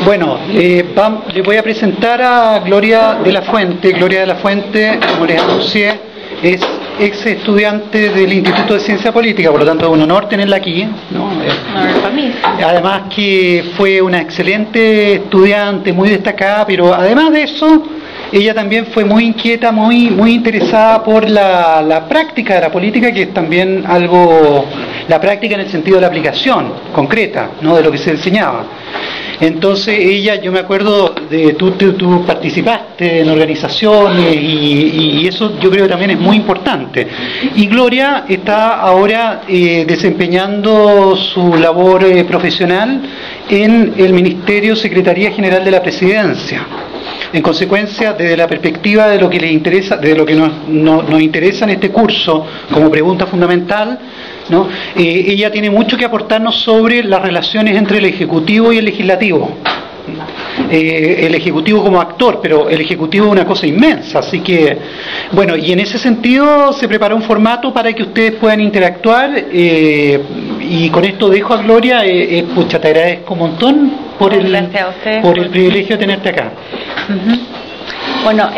Bueno, le voy a presentar a Gloria de la Fuente. Gloria de la Fuente, como les anuncié, es ex estudiante del Instituto de Ciencia Política, por lo tanto es un honor tenerla aquí, ¿no? Para mí. Además que fue una excelente estudiante, muy destacada, pero además de eso, ella también fue muy inquieta, muy interesada por la práctica de la política, que es también algo, la práctica en el sentido de la aplicación concreta, no de lo que se enseñaba. Entonces ella, yo me acuerdo de tú participaste en organizaciones y eso yo creo que también es muy importante. Y Gloria está ahora desempeñando su labor profesional en el Ministerio Secretaría General de la Presidencia. En consecuencia, desde la perspectiva de lo que les interesa, de lo que nos interesa en este curso como pregunta fundamental, ¿no? Ella tiene mucho que aportarnos sobre las relaciones entre el Ejecutivo y el Legislativo. El Ejecutivo como actor, pero el Ejecutivo es una cosa inmensa, así que, bueno, y en ese sentido se preparó un formato para que ustedes puedan interactuar, y con esto dejo a Gloria. Pucha, te agradezco un montón por el privilegio de tenerte acá. Bueno,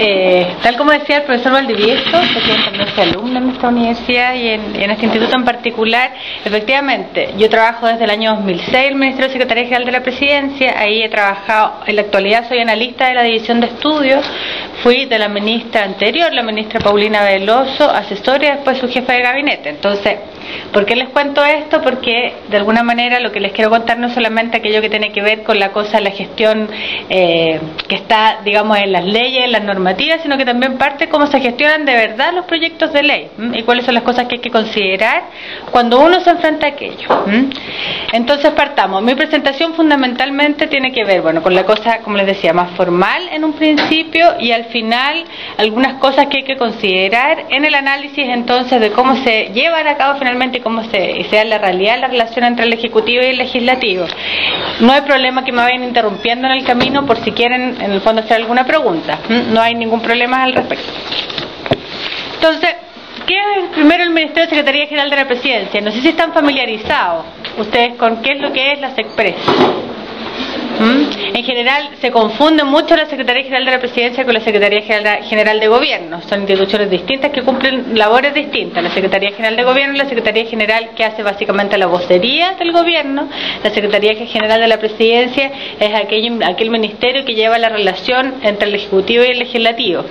tal como decía el profesor Valdivieso, que también soy alumna en esta universidad y en este instituto en particular, efectivamente, yo trabajo desde el año 2006 en el Ministerio de Secretaría General de la Presidencia. Ahí he trabajado, en la actualidad soy analista de la División de Estudios, fui de la ministra anterior, la ministra Paulina Veloso, asesora y después su jefa de gabinete. Entonces, ¿por qué les cuento esto? Porque de alguna manera lo que les quiero contar no es solamente aquello que tiene que ver con la cosa de la gestión que está, digamos, en las leyes, en las normativas, sino que también parte cómo se gestionan de verdad los proyectos de ley y cuáles son las cosas que hay que considerar cuando uno se enfrenta a aquello. Entonces partamos. Mi presentación fundamentalmente tiene que ver, bueno, con la cosa, como les decía, más formal en un principio, y al final algunas cosas que hay que considerar en el análisis entonces de cómo se llevan a cabo finalmente y cómo se da la realidad, la relación entre el Ejecutivo y el Legislativo. No hay problema que me vayan interrumpiendo en el camino por si quieren en el fondo hacer alguna pregunta. No hay ningún problema al respecto. Entonces, ¿qué es primero el Ministerio de Secretaría General de la Presidencia? No sé si están familiarizados ustedes con qué es lo que es la SECPRES. En general se confunde mucho la Secretaría General de la Presidencia con la Secretaría General de Gobierno. Son instituciones distintas que cumplen labores distintas. La Secretaría General de Gobierno es la Secretaría General que hace básicamente la vocería del Gobierno. La Secretaría General de la Presidencia es aquel ministerio que lleva la relación entre el Ejecutivo y el Legislativo,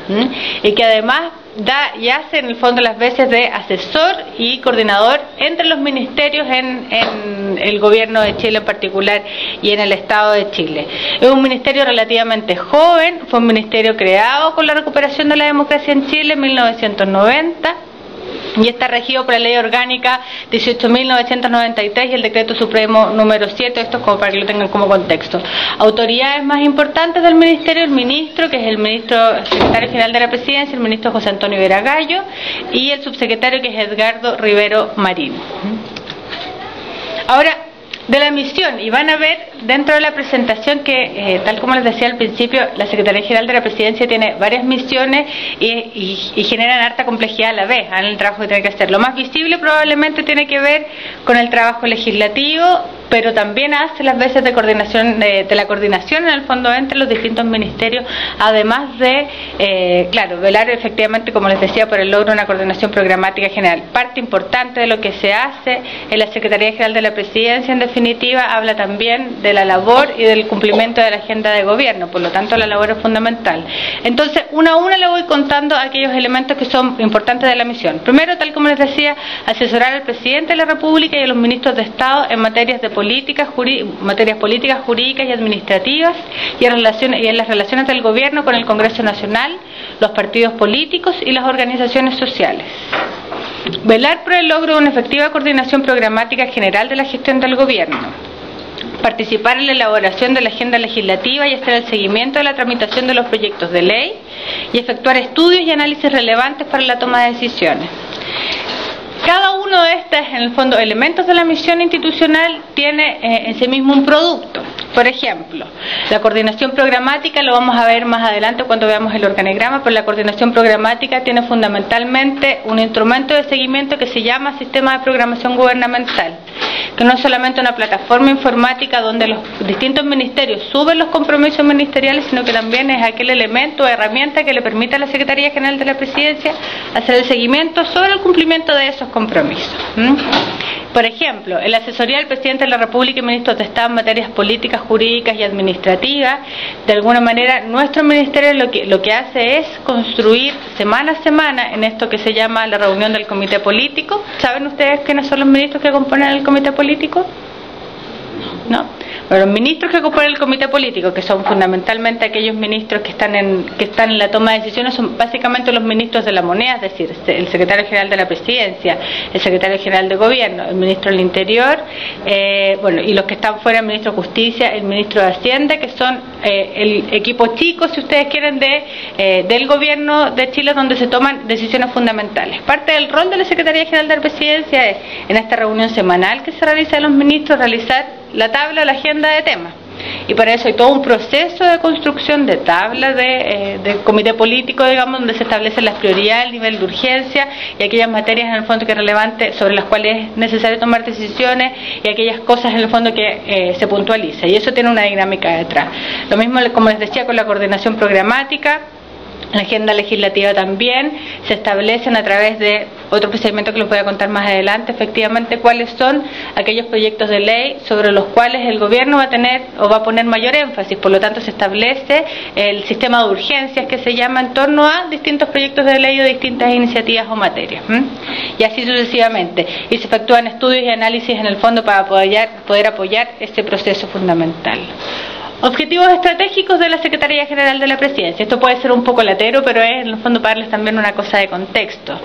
y que además da y hace en el fondo las veces de asesor y coordinador entre los ministerios en el gobierno de Chile en particular y en el Estado de Chile. Es un ministerio relativamente joven, fue un ministerio creado con la recuperación de la democracia en Chile en 1990. Y está regido por la Ley Orgánica 18.993 y el Decreto Supremo número 7, esto es como para que lo tengan como contexto. Autoridades más importantes del Ministerio: el ministro, que es el ministro secretario general de la Presidencia, el ministro José Antonio Vera Gallo, y el subsecretario, que es Edgardo Rivero Marín. Ahora, de la misión, y van a ver dentro de la presentación que, tal como les decía al principio, la Secretaría General de la Presidencia tiene varias misiones y generan harta complejidad a la vez en el trabajo que tiene que hacer. Lo más visible probablemente tiene que ver con el trabajo legislativo, pero también hace las veces de coordinación, de la coordinación en el fondo entre los distintos ministerios, además de, claro, velar efectivamente, como les decía, por el logro de una coordinación programática general. Parte importante de lo que se hace en la Secretaría General de la Presidencia, en definitiva, habla también de la labor y del cumplimiento de la agenda de gobierno, por lo tanto la labor es fundamental. Entonces, una a una le voy contando aquellos elementos que son importantes de la misión. Primero, tal como les decía, asesorar al presidente de la República y a los ministros de Estado en materias de materias políticas, jurídicas y administrativas, y en las relaciones del gobierno con el Congreso Nacional, los partidos políticos y las organizaciones sociales. Velar por el logro de una efectiva coordinación programática general de la gestión del gobierno. Participar en la elaboración de la agenda legislativa y hacer el seguimiento de la tramitación de los proyectos de ley, y efectuar estudios y análisis relevantes para la toma de decisiones. Cada uno de estos, en el fondo, elementos de la misión institucional tiene en sí mismo un producto. Por ejemplo, la coordinación programática, lo vamos a ver más adelante cuando veamos el organigrama, pero la coordinación programática tiene fundamentalmente un instrumento de seguimiento que se llama Sistema de Programación Gubernamental, que no es solamente una plataforma informática donde los distintos ministerios suben los compromisos ministeriales, sino que también es aquel elemento o herramienta que le permite a la Secretaría General de la Presidencia hacer el seguimiento sobre el cumplimiento de esos compromisos. Por ejemplo, en la asesoría del Presidente de la República y ministros de Estado en materias políticas, jurídicas y administrativas, de alguna manera nuestro ministerio lo que hace es construir semana a semana en esto que se llama la reunión del comité político. ¿Saben ustedes quiénes son los ministros que componen el comité político? ¿No? Bueno, los ministros que componen el comité político, que son fundamentalmente aquellos ministros que están en la toma de decisiones, son básicamente los ministros de la moneda, es decir, el secretario general de la Presidencia, el secretario general de Gobierno, el ministro del Interior, bueno, y los que están fuera, el ministro de Justicia, el ministro de Hacienda, que son el equipo chico, si ustedes quieren, del Gobierno de Chile, donde se toman decisiones fundamentales. Parte del rol de la Secretaría General de la Presidencia es, en esta reunión semanal que se realiza de los ministros, realizar la tabla o la agenda de temas. Y para eso hay todo un proceso de construcción de tablas de comité político, digamos, donde se establecen las prioridades, el nivel de urgencia y aquellas materias en el fondo que es relevante, sobre las cuales es necesario tomar decisiones, y aquellas cosas en el fondo que se puntualiza. Y eso tiene una dinámica detrás. Lo mismo, como les decía, con la coordinación programática. La agenda legislativa también se establecen a través de otro procedimiento que les voy a contar más adelante, efectivamente, cuáles son aquellos proyectos de ley sobre los cuales el gobierno va a tener o va a poner mayor énfasis. Por lo tanto, se establece el sistema de urgencias que se llama en torno a distintos proyectos de ley o distintas iniciativas o materias. Y así sucesivamente. Y se efectúan estudios y análisis en el fondo para poder apoyar este proceso fundamental. Objetivos estratégicos de la Secretaría General de la Presidencia. Esto puede ser un poco latero, pero es en el fondo para darles también una cosa de contexto.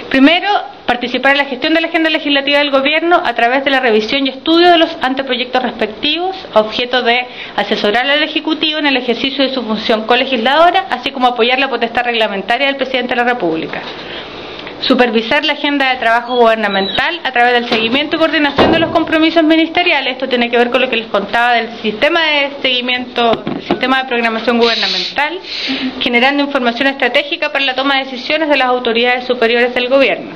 Primero, participar en la gestión de la agenda legislativa del Gobierno a través de la revisión y estudio de los anteproyectos respectivos, objeto de asesorar al Ejecutivo en el ejercicio de su función colegisladora, así como apoyar la potestad reglamentaria del Presidente de la República. Supervisar la agenda de trabajo gubernamental a través del seguimiento y coordinación de los compromisos ministeriales. Esto tiene que ver con lo que les contaba del sistema de seguimiento, el sistema de programación gubernamental, generando información estratégica para la toma de decisiones de las autoridades superiores del gobierno.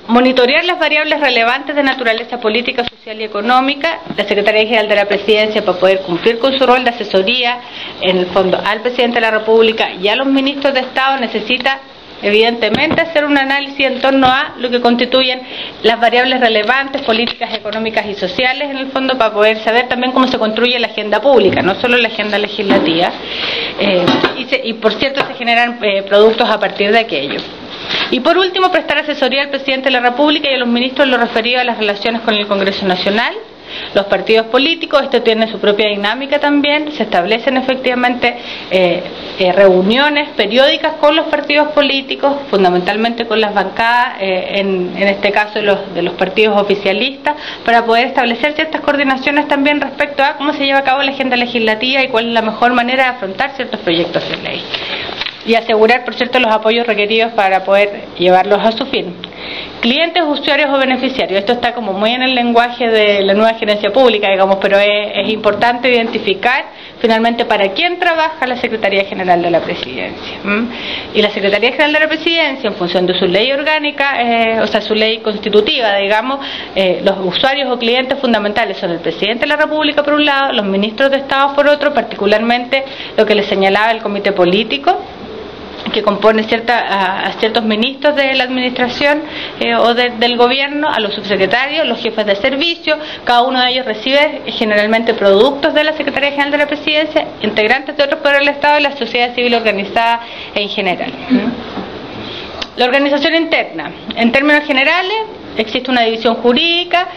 Monitorear las variables relevantes de naturaleza política, social y económica. La Secretaría General de la Presidencia, para poder cumplir con su rol de asesoría, en el fondo, al Presidente de la República y a los ministros de Estado, necesita evidentemente hacer un análisis en torno a lo que constituyen las variables relevantes, políticas, económicas y sociales, en el fondo, para poder saber también cómo se construye la agenda pública, no solo la agenda legislativa, y por cierto se generan productos a partir de aquello. Y por último, prestar asesoría al Presidente de la República y a los ministros en lo referido a las relaciones con el Congreso Nacional. Los partidos políticos, esto tiene su propia dinámica también, se establecen efectivamente reuniones periódicas con los partidos políticos, fundamentalmente con las bancadas, en este caso de los partidos oficialistas, para poder establecer ciertas coordinaciones también respecto a cómo se lleva a cabo la agenda legislativa y cuál es la mejor manera de afrontar ciertos proyectos de ley. Y asegurar, por cierto, los apoyos requeridos para poder llevarlos a su fin. Clientes, usuarios o beneficiarios. Esto está como muy en el lenguaje de la nueva gerencia pública, digamos, pero es importante identificar finalmente para quién trabaja la Secretaría General de la Presidencia. Y la Secretaría General de la Presidencia, en función de su ley orgánica, o sea, su ley constitutiva, digamos, los usuarios o clientes fundamentales son el Presidente de la República por un lado, los ministros de Estado por otro, particularmente lo que les señalaba el comité político, que compone a ciertos ministros de la administración o del gobierno, a los subsecretarios, los jefes de servicio. Cada uno de ellos recibe generalmente productos de la Secretaría General de la Presidencia, integrantes de otros poderes del Estado y la sociedad civil organizada en general. La organización interna, en términos generales, existe una división jurídica